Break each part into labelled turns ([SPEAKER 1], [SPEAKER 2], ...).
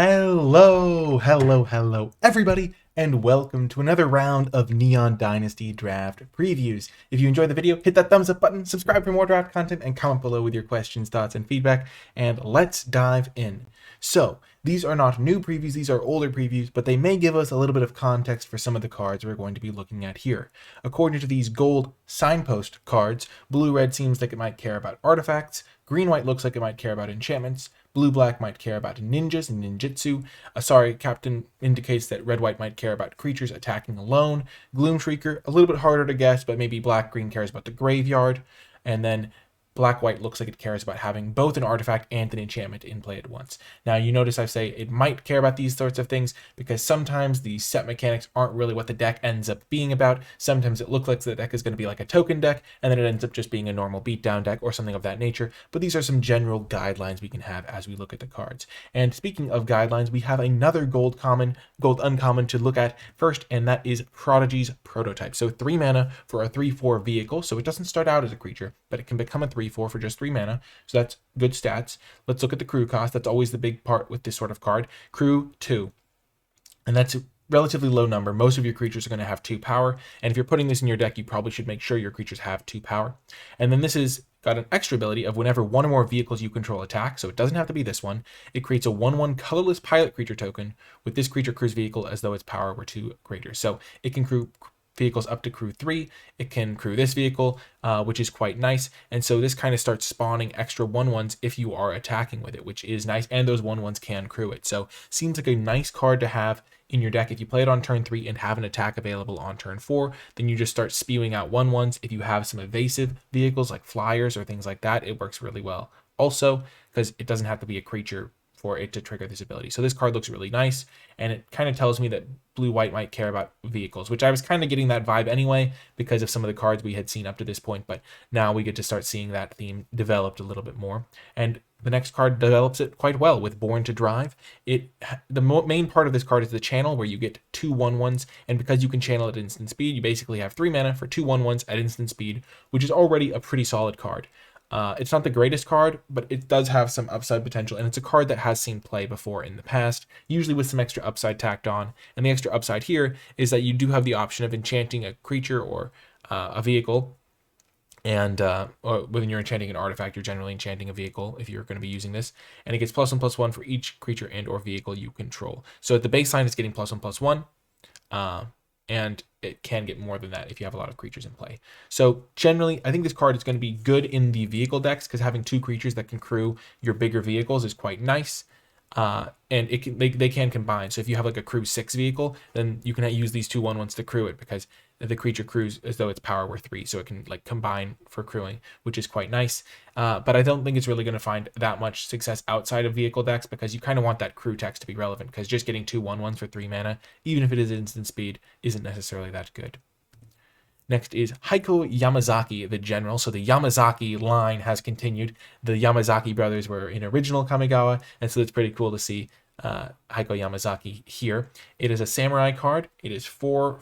[SPEAKER 1] Hello, everybody, and welcome to another round of Neon Dynasty draft previews. If you enjoyed the video, hit that thumbs up button, subscribe for more draft content, and comment below with your questions, thoughts, and feedback, and let's dive in. So, these are not new previews, these are older previews, but they may give us a little bit of context for some of the cards we're going to be looking at here. According to these gold signpost cards, blue-red seems like it might care about artifacts, green-white looks like it might care about enchantments, blue-black might care about ninjas and ninjutsu. Captain indicates that red-white might care about creatures attacking alone. Gloom Shrieker, a little bit harder to guess, but maybe black-green cares about the graveyard. And then black-white looks like it cares about having both an artifact and an enchantment in play at once. Now, you notice I say it might care about these sorts of things because sometimes the set mechanics aren't really what the deck ends up being about. Sometimes it looks like the deck is going to be like a token deck, and then it ends up just being a normal beatdown deck or something of that nature. But these are some general guidelines we can have as we look at the cards. And speaking of guidelines, we have another gold uncommon to look at first, and that is Prodigy's Prototype. So 3 mana for a 3/4 vehicle. So it doesn't start out as a creature, but it can become a 3/4 for just 3 mana, so that's good stats. Let's look at the crew cost. That's always the big part with this sort of card. Crew 2, and that's a relatively low number. Most of your creatures are going to have 2 power, and if you're putting this in your deck, you probably should make sure your creatures have 2 power. And then this is got an extra ability of whenever one or more vehicles you control attack, so it doesn't have to be this one, it creates a 1/1 colorless pilot creature token with this creature crew's vehicle as though its power were 2 greater. So it can crew vehicles up to crew 3. It can crew this vehicle, which is quite nice. And so this kind of starts spawning extra 1/1s if you are attacking with it, which is nice. And those 1/1s can crew it. So seems like a nice card to have in your deck. If you play it on turn 3 and have an attack available on turn 4, then you just start spewing out 1/1s. If you have some evasive vehicles like flyers or things like that, it works really well. Also, because it doesn't have to be a creature for it to trigger this ability. So this card looks really nice, and it kind of tells me that blue-white might care about vehicles, which I was kind of getting that vibe anyway because of some of the cards we had seen up to this point, but now we get to start seeing that theme developed a little bit more. And the next card develops it quite well with Born to Drive. The main part of this card is the channel, where you get 2 1/1s, and because you can channel at instant speed, you basically have 3 mana for 2 1/1s at instant speed, which is already a pretty solid card. It's not the greatest card, but it does have some upside potential, and it's a card that has seen play before in the past, usually with some extra upside tacked on. And the extra upside here is that you do have the option of enchanting a creature or a vehicle, and or when you're enchanting an artifact, you're generally enchanting a vehicle if you're going to be using this, and it gets +1/+1 for each creature and or vehicle you control. So at the baseline, it's getting +1/+1. And it can get more than that if you have a lot of creatures in play. So generally, I think this card is going to be good in the vehicle decks because having 2 creatures that can crew your bigger vehicles is quite nice. And they can combine. So if you have like a crew 6 vehicle, then you can use these 2 1/1s to crew it because the creature crews as though its power were 3, so it can like combine for crewing, which is quite nice. But I don't think it's really going to find that much success outside of vehicle decks because you kind of want that crew text to be relevant, because just getting 2 1/1s for 3 mana, even if it is instant speed, isn't necessarily that good. Next is Heiko Yamazaki, the general. So the Yamazaki line has continued. The Yamazaki brothers were in original Kamigawa, and so it's pretty cool to see Heiko Yamazaki here. It is a samurai card. It is 4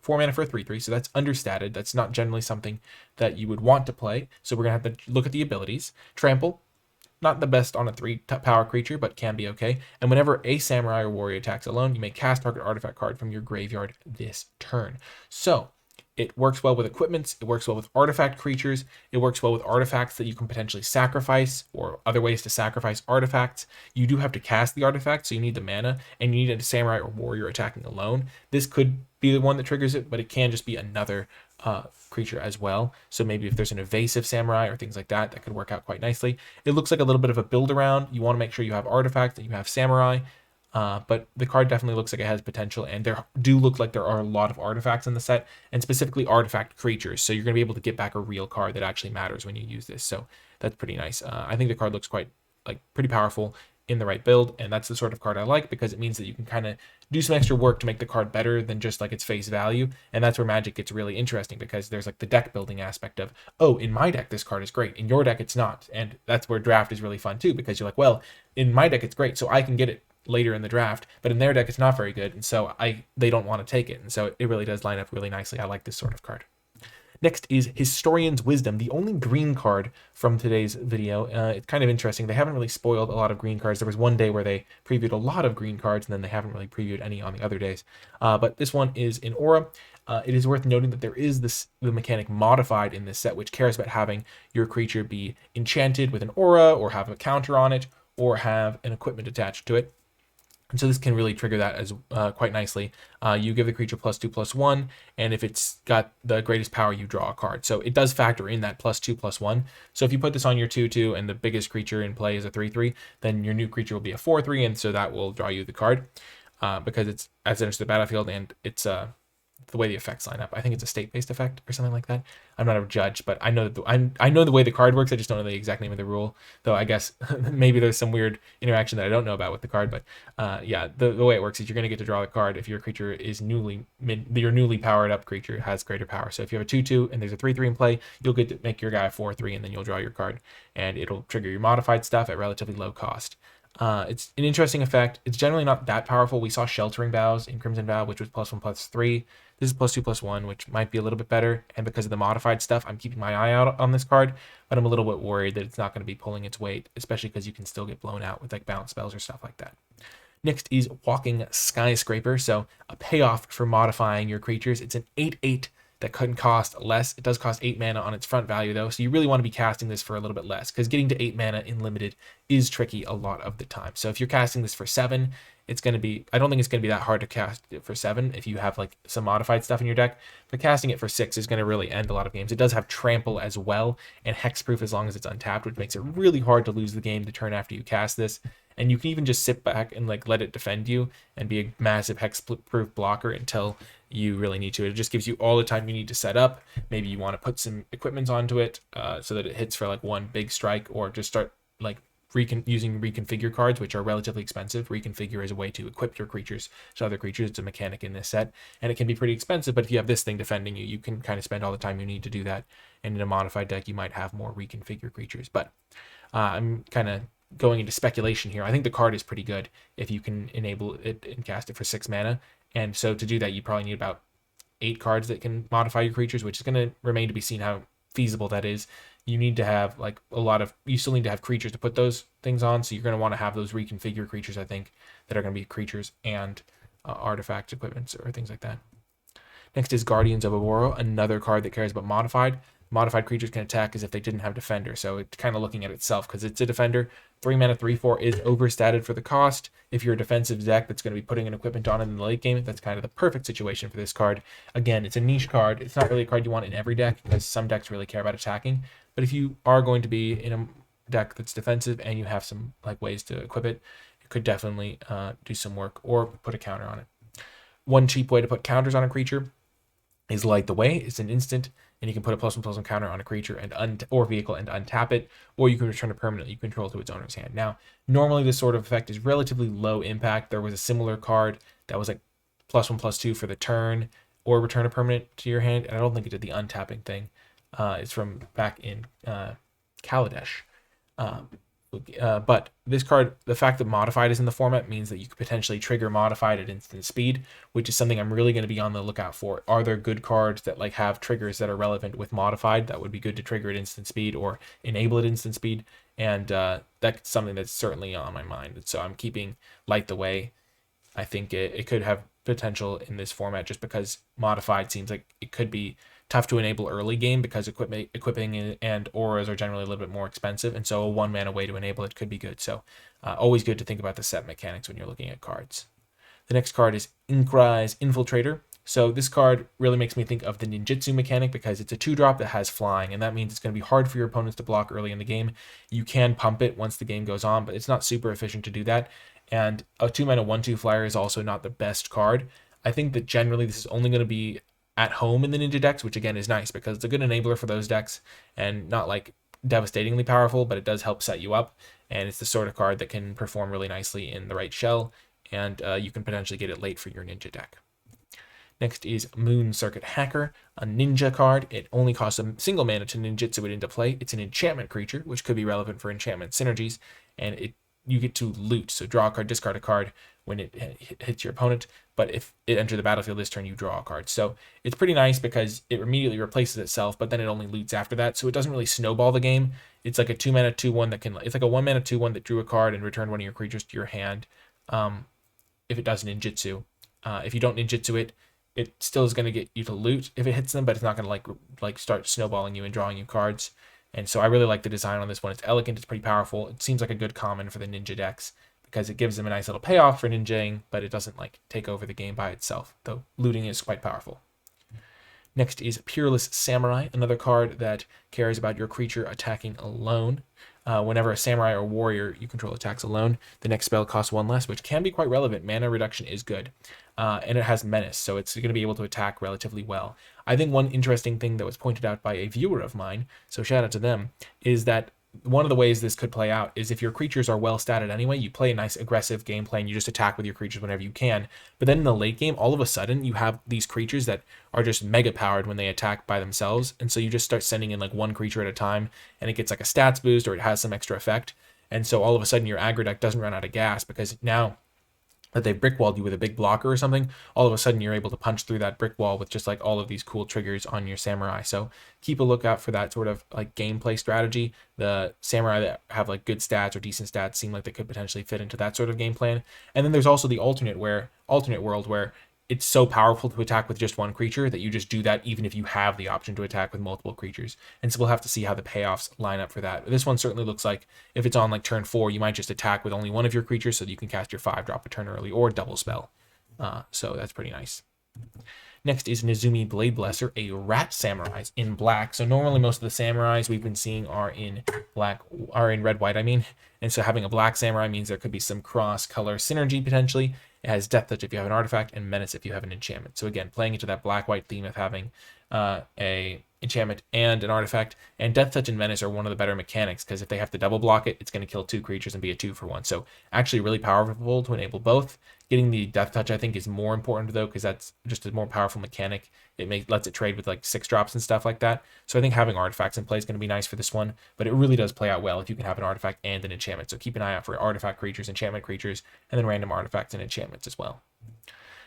[SPEAKER 1] mana for a 3/3, so that's understated. That's not generally something that you would want to play. So we're going to have to look at the abilities. Trample, not the best on a 3-power creature, but can be okay. And whenever a samurai or warrior attacks alone, you may cast target artifact card from your graveyard this turn. So it works well with equipments, it works well with artifact creatures, it works well with artifacts that you can potentially sacrifice, or other ways to sacrifice artifacts. You do have to cast the artifact, so you need the mana, and you need a samurai or warrior attacking alone. This could be the one that triggers it, but it can just be another creature as well. So maybe if there's an evasive samurai or things like that, that could work out quite nicely. It looks like a little bit of a build around. You want to make sure you have artifacts and you have samurai. But the card definitely looks like it has potential, and there do look like there are a lot of artifacts in the set, and specifically artifact creatures. So you're going to be able to get back a real card that actually matters when you use this. So that's pretty nice. I think the card looks pretty powerful in the right build, and that's the sort of card I like because it means that you can kind of do some extra work to make the card better than just like its face value. And that's where Magic gets really interesting, because there's like the deck building aspect of, oh, in my deck this card is great, in your deck it's not. And that's where draft is really fun too, because you're like, well, in my deck it's great, so I can get it later in the draft, but in their deck it's not very good, and so they don't want to take it, and so it really does line up really nicely. I like this sort of card. Next is Historian's Wisdom, the only green card from today's video. It's kind of interesting. They haven't really spoiled a lot of green cards. There was one day where they previewed a lot of green cards, and then they haven't really previewed any on the other days. But this one is in Aura. It is worth noting that there is the mechanic modified in this set, which cares about having your creature be enchanted with an aura, or have a counter on it, or have an equipment attached to it. And so this can really trigger that as quite nicely. You give the creature +2/+1, and if it's got the greatest power, you draw a card. So it does factor in that +2/+1. So if you put this on your 2/2 and the biggest creature in play is a 3/3, then your new creature will be a 4/3, and so that will draw you the card because it's as it enters the battlefield, and it's the way the effects line up. I think it's a state-based effect or something like that. I'm not a judge, but I know that I know the way the card works. I just don't know the exact name of the rule, though I guess maybe there's some weird interaction that I don't know about with the card. But yeah, the way it works is you're going to get to draw the card if your creature is your newly powered up creature has greater power. So if you have a 2/2 and there's a 3/3 in play, you'll get to make your guy a 4/3, and then you'll draw your card, and it'll trigger your modified stuff at relatively low cost. It's an interesting effect. It's generally not that powerful. We saw Sheltering Vows in Crimson Vow, which was +1/+3. This is +2/+1, which might be a little bit better. And because of the modified stuff, I'm keeping my eye out on this card, but I'm a little bit worried that it's not going to be pulling its weight, especially because you can still get blown out with like bounce spells or stuff like that. Next is Walking Skyscraper. So a payoff for modifying your creatures. It's an 8/8 that couldn't cost less. It does cost 8 mana on its front value though, so you really want to be casting this for a little bit less, because getting to 8 mana in limited is tricky a lot of the time. So if you're casting this for 7, it's going to be, I don't think it's going to be that hard to cast it for 7 if you have like some modified stuff in your deck, but casting it for 6 is going to really end a lot of games. It does have trample as well, and hexproof as long as it's untapped, which makes it really hard to lose the game the turn after you cast this. And you can even just sit back and like let it defend you and be a massive hexproof blocker until you really need to. It just gives you all the time you need to set up. Maybe you want to put some equipments onto it so that it hits for like one big strike, or just start like using reconfigure cards, which are relatively expensive. Reconfigure is a way to equip your creatures to other creatures. It's a mechanic in this set, and it can be pretty expensive, but if you have this thing defending you, you can kind of spend all the time you need to do that. And in a modified deck, you might have more reconfigure creatures. But I'm kind of going into speculation here. I think the card is pretty good if you can enable it and cast it for 6 mana. And so to do that, you probably need about 8 cards that can modify your creatures, which is going to remain to be seen how feasible that is. You need to have like you still need to have creatures to put those things on. So you're going to want to have those reconfigure creatures, I think, that are going to be creatures and artifact equipments or things like that. Next is Guardians of Aurora, another card that cares about modified. Modified creatures can attack as if they didn't have defender, so it's kind of looking at itself because it's a defender. 3 mana 3/4 is overstated for the cost. If you're a defensive deck that's going to be putting an equipment on it in the late game, that's kind of the perfect situation for this card. Again, it's a niche card. It's not really a card you want in every deck because some decks really care about attacking. But if you are going to be in a deck that's defensive and you have some like ways to equip it, it could definitely do some work or put a counter on it. One cheap way to put counters on a creature is Light the Way. It's an instant, and you can put a +1/+1 counter on a creature or vehicle and untap it, or you can return a permanent you control to its owner's hand. Now, normally this sort of effect is relatively low impact. There was a similar card that was like +1/+2 for the turn, or return a permanent to your hand, and I don't think it did the untapping thing. It's from back in Kaladesh. But this card, the fact that modified is in the format means that you could potentially trigger modified at instant speed, which is something I'm really going to be on the lookout for. Are there good cards that like have triggers that are relevant with modified that would be good to trigger at instant speed or enable at instant speed? And that's something that's certainly on my mind. So I'm keeping Light the Way. I think it could have potential in this format just because modified seems like it could be tough to enable early game because equipping and auras are generally a little bit more expensive, and so a 1 mana way to enable it could be good. So always good to think about the set mechanics when you're looking at cards. The next card is Inkrai's Infiltrator. So this card really makes me think of the ninjutsu mechanic because it's a 2-drop that has flying, and that means it's going to be hard for your opponents to block early in the game. You can pump it once the game goes on, but it's not super efficient to do that. And a 2 mana 1/2 flyer is also not the best card. I think that generally this is only going to be at home in the ninja decks, which again is nice because it's a good enabler for those decks and not like devastatingly powerful, but it does help set you up. And it's the sort of card that can perform really nicely in the right shell, and you can potentially get it late for your ninja deck. Next is Moon Circuit Hacker, a ninja card. It only costs a single mana to ninjutsu it into play. It's an enchantment creature, which could be relevant for enchantment synergies, and it you get to loot. So draw a card, discard a card when it hits your opponent. But if it enters the battlefield this turn, you draw a card. So it's pretty nice because it immediately replaces itself, but then it only loots after that. So it doesn't really snowball the game. It's like a 2-mana 2/1 that can. It's like a 1-mana 2/1 that drew a card and returned one of your creatures to your hand. If it does ninjutsu, if you don't ninjutsu it, it still is going to get you to loot if it hits them, but it's not going to like start snowballing you and drawing you cards. And so I really like the design on this one. It's elegant. It's pretty powerful. It seems like a good common for the ninja decks because it gives them a nice little payoff for ninjaing, but it doesn't like take over the game by itself, though looting is quite powerful. Next is Peerless Samurai, another card that cares about your creature attacking alone. Whenever a samurai or warrior you control attacks alone, the next spell costs 1 less, which can be quite relevant. Mana reduction is good. And it has menace, so it's going to be able to attack relatively well. I think one interesting thing that was pointed out by a viewer of mine, so shout out to them, is that one of the ways this could play out is if your creatures are well statted anyway, you play a nice aggressive game plan, you just attack with your creatures whenever you can. But then in the late game, all of a sudden, you have these creatures that are just mega powered when they attack by themselves. And so you just start sending in like one creature at a time, and it gets like a stats boost or it has some extra effect. And so all of a sudden, your aggro deck doesn't run out of gas because now that they've brickwalled you with a big blocker or something, all of a sudden you're able to punch through that brick wall with just like all of these cool triggers on your samurai. So keep a lookout for that sort of like gameplay strategy. The samurai that have like good stats or decent stats seem like they could potentially fit into that sort of game plan. And then there's also the alternate world where it's so powerful to attack with just one creature that you just do that even if you have the option to attack with multiple creatures. And so we'll have to see how the payoffs line up for that. This one certainly looks like if it's on like turn 4, you might just attack with only one of your creatures so that you can cast your 5-drop a turn early or double spell. So that's pretty nice. Next is Nezumi Blade Blesser, a rat samurai in black. So normally most of the samurais we've been seeing are in red white, and so having a black samurai means there could be some cross color synergy potentially. It has Death Touch if you have an artifact and Menace if you have an enchantment. So again, playing into that black-white theme of having a enchantment and an artifact. And Death Touch and Menace are one of the better mechanics because if they have to double block it, it's going to kill 2 creatures and be a 2-for-1. So actually really powerful to enable both. Getting the Death Touch I think is more important though because that's just a more powerful mechanic. It lets it trade with like 6-drops and stuff like that. So I think having artifacts in play is going to be nice for this one, but it really does play out well if you can have an artifact and an enchantment. So keep an eye out for artifact creatures, enchantment creatures, and then random artifacts and enchantments as well.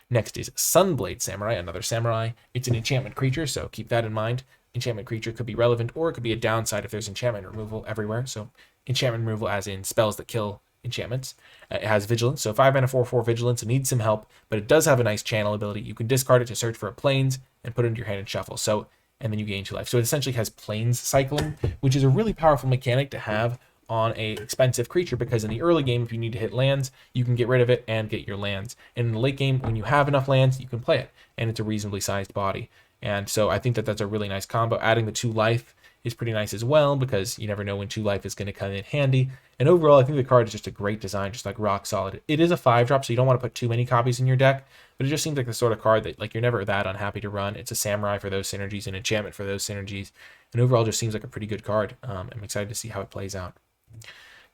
[SPEAKER 1] Next is Sunblade Samurai, another samurai. It's an enchantment creature, so keep that in mind. Enchantment creature could be relevant, or it could be a downside if there's enchantment removal everywhere. So enchantment removal as in spells that kill enchantments. It has Vigilance, so 5-mana 4/4 Vigilance. It needs some help, but it does have a nice channel ability. You can discard it to search for a plains and put it into your hand and shuffle. So, and then you gain 2 life. So it essentially has plains cycling, which is a really powerful mechanic to have on a expensive creature because in the early game, if you need to hit lands, you can get rid of it and get your lands. And in the late game, when you have enough lands, you can play it, and it's a reasonably sized body. And so I think that that's a really nice combo. Adding the 2 life is pretty nice as well because you never know when 2 life is going to come in handy. And overall, I think the card is just a great design, just like rock solid. It is a 5-drop, so you don't want to put too many copies in your deck, but it just seems like the sort of card that like you're never that unhappy to run. It's a samurai for those synergies, an enchantment for those synergies, and overall just seems like a pretty good card. I'm excited to see how it plays out.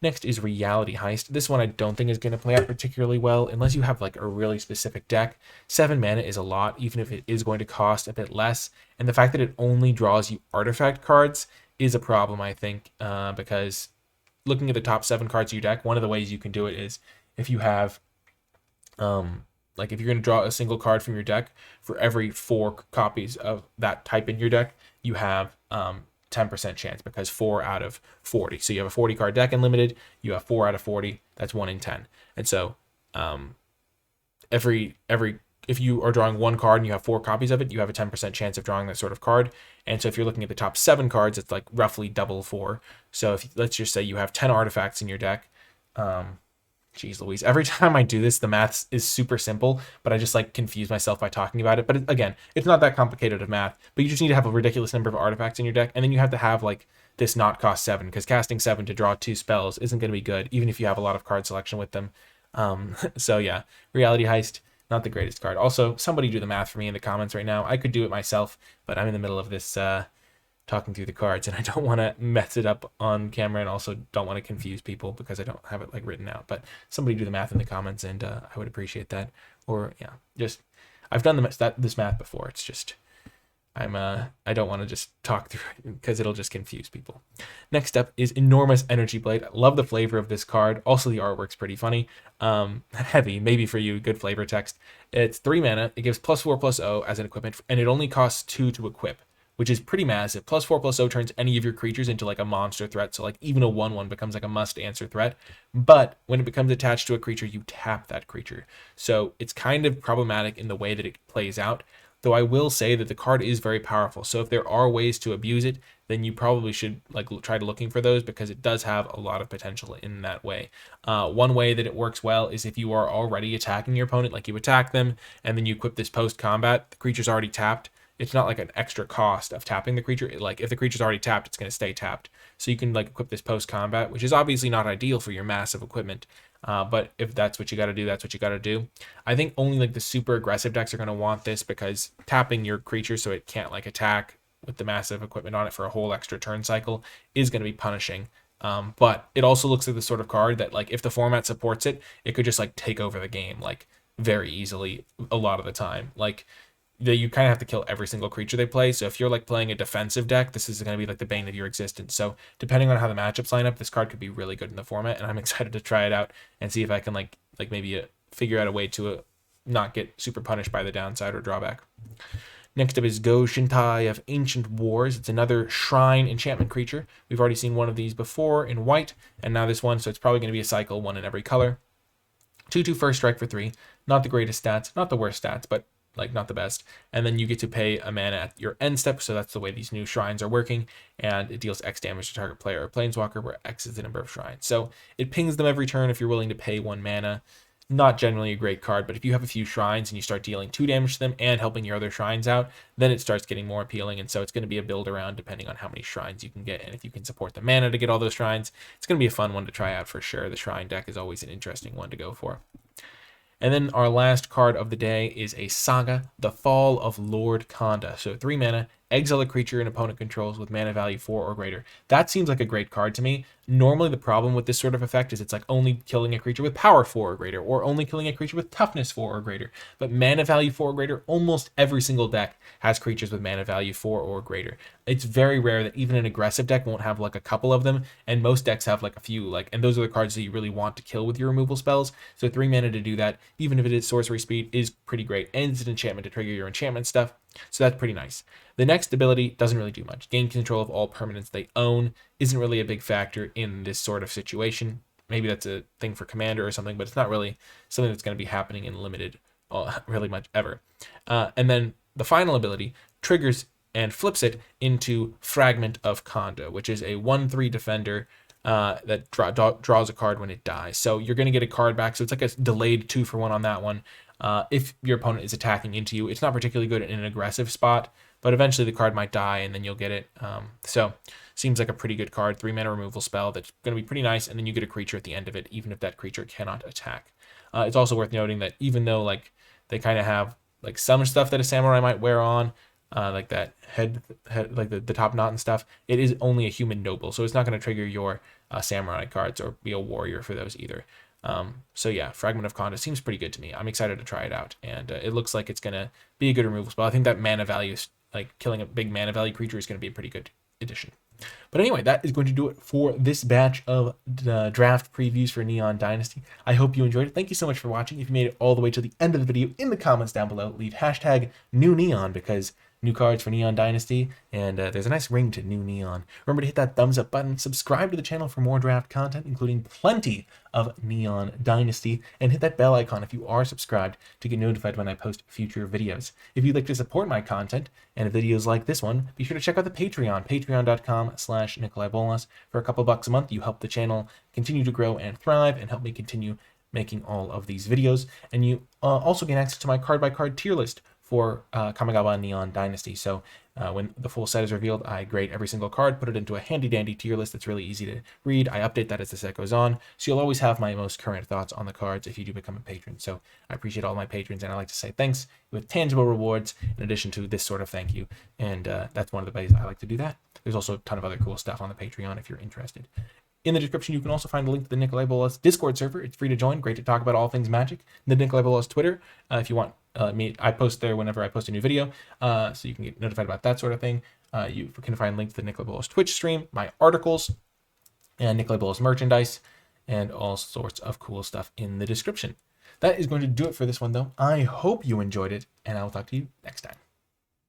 [SPEAKER 1] Next is Reality Heist. This one I don't think is going to play out particularly well unless you have like a really specific deck. 7 mana is a lot, even if it is going to cost a bit less. And the fact that it only draws you artifact cards is a problem, I think, because looking at the top 7 cards of your deck, one of the ways you can do it is if you have, like if you're going to draw a single card from your deck, for every 4 copies of that type in your deck, you have 10% chance because 4 out of 40. So you have a 40 card deck unlimited, you have 4 out of 40, that's 1 in 10. And so if you are drawing 1 card and you have 4 copies of it, you have a 10% chance of drawing that sort of card. And so if you're looking at the top 7 cards, it's like roughly double 4. So if let's just say you have 10 artifacts in your deck, geez Louise, every time I do this, the math is super simple, but I just like confuse myself by talking about it. But again, it's not that complicated of math, but you just need to have a ridiculous number of artifacts in your deck. And then you have to have like this not cost 7 because casting 7 to draw 2 spells isn't going to be good, even if you have a lot of card selection with them. So yeah, Reality Heist, not the greatest card. Also, somebody do the math for me in the comments right now. I could do it myself, but I'm in the middle of this talking through the cards and I don't want to mess it up on camera and also don't want to confuse people because I don't have it like written out. But somebody do the math in the comments and I would appreciate that. Or yeah, just I've done this math before. It's just I don't want to just talk through it because it'll just confuse people. Next up is Enormous Energy Blade. I love the flavor of this card. Also, the artwork's pretty funny. Heavy, maybe for you, good flavor text. It's 3 mana. It gives +4/+0 as an equipment, and it only costs 2 to equip, which is pretty massive. +4/+0 turns any of your creatures into like a monster threat, so like even a 1/1 becomes like a must-answer threat. But when it becomes attached to a creature, you tap that creature. So it's kind of problematic in the way that it plays out. Though I will say that the card is very powerful. So if there are ways to abuse it, then you probably should like try to looking for those, because it does have a lot of potential in that way. One way that it works well is if you are already attacking your opponent, like you attack them and then you equip this post-combat, the creature's already tapped. It's not like an extra cost of tapping the creature. Like if the creature's already tapped, it's going to stay tapped. So you can like equip this post-combat, which is obviously not ideal for your massive equipment. But if that's what you got to do, that's what you got to do. I think only like the super aggressive decks are going to want this, because tapping your creature so it can't like attack with the massive equipment on it for a whole extra turn cycle is going to be punishing. But it also looks like the sort of card that like if the format supports it, it could just like take over the game like very easily a lot of the time. Like you kind of have to kill every single creature they play. So if you're like playing a defensive deck, this is going to be like the bane of your existence. So depending on how the matchups line up, this card could be really good in the format, and I'm excited to try it out and see if I can like maybe figure out a way to not get super punished by the downside or drawback. Next up is Go Shintai of Ancient Wars. It's another shrine enchantment creature. We've already seen one of these before in white, and now this one, so it's probably going to be a cycle, one in every color. 2/2 first strike for 3. Not the greatest stats, not the worst stats, but like not the best. And then you get to pay a mana at your end step, so that's the way these new shrines are working, and it deals X damage to target player or planeswalker, where X is the number of shrines. So it pings them every turn if you're willing to pay 1 mana. Not generally a great card, but if you have a few shrines and you start dealing 2 damage to them and helping your other shrines out, then it starts getting more appealing. And so it's going to be a build around depending on how many shrines you can get, and if you can support the mana to get all those shrines. It's going to be a fun one to try out for sure. The shrine deck is always an interesting one to go for. And then our last card of the day is a Saga, the Fall of Lord Kanda. So 3 mana, exile a creature an opponent controls with mana value 4 or greater. That seems like a great card to me. Normally the problem with this sort of effect is it's like only killing a creature with power 4 or greater, or only killing a creature with toughness 4 or greater. But mana value 4 or greater, almost every single deck has creatures with mana value 4 or greater. It's very rare that even an aggressive deck won't have like a couple of them, and most decks have like a few, and those are the cards that you really want to kill with your removal spells. So 3 mana to do that, even if it is sorcery speed, is pretty great. And it's an enchantment to trigger your enchantment stuff, so that's pretty nice. The next ability doesn't really do much. Gain control of all permanents they own isn't really a big factor in this sort of situation. Maybe that's a thing for Commander or something, but it's not really something that's going to be happening in Limited really much ever. And then the final ability triggers and flips it into Fragment of Kanda, which is a 1/3 defender that draws a card when it dies. So you're going to get a card back. So it's like a delayed 2-for-1 on that one. If your opponent is attacking into you, it's not particularly good in an aggressive spot, but eventually the card might die and then you'll get it. So seems like a pretty good card. 3 mana removal spell that's going to be pretty nice, and then you get a creature at the end of it, even if that creature cannot attack. It's also worth noting that even though they kind of have some stuff that a samurai might wear on, like that head like the top knot and stuff, it is only a human noble, so it's not going to trigger your samurai cards or be a warrior for those either. So yeah, Fragment of Kanda seems pretty good to me. I'm excited to try it out, and it looks like it's going to be a good removal spell. I think that mana value, killing a big mana value creature, is going to be a pretty good addition. But anyway, that is going to do it for this batch of draft previews for Neon Dynasty. I hope you enjoyed it. Thank you so much for watching. If you made it all the way to the end of the video, in the comments down below, leave hashtag new neon, because new cards for Neon Dynasty, and there's a nice ring to new neon. Remember to hit that thumbs up button, subscribe to the channel for more draft content, including plenty of Neon Dynasty, and hit that bell icon if you are subscribed to get notified when I post future videos. If you'd like to support my content and videos like this one, be sure to check out the Patreon, patreon.com/NicolaiBolas. For a couple bucks a month, you help the channel continue to grow and thrive, and help me continue making all of these videos. And you also get access to my card-by-card tier list for Kamigawa Neon Dynasty. So when the full set is revealed, I grade every single card, put it into a handy-dandy tier list that's really easy to read. I update that as the set goes on, so you'll always have my most current thoughts on the cards if you do become a patron. So I appreciate all my patrons, and I like to say thanks with tangible rewards in addition to this sort of thank you. And that's one of the ways I like to do that. There's also a ton of other cool stuff on the Patreon if you're interested. In the description, you can also find a link to the NicolaiBolas Discord server. It's free to join. Great to talk about all things Magic. The NicolaiBolas Twitter, if you want I post there whenever I post a new video, so you can get notified about that sort of thing. You can find links to the NicolaiBolas Twitch stream, my articles, and NicolaiBolas merchandise, and all sorts of cool stuff in the description. That is going to do it for this one, though. I hope you enjoyed it, and I will talk to you next time.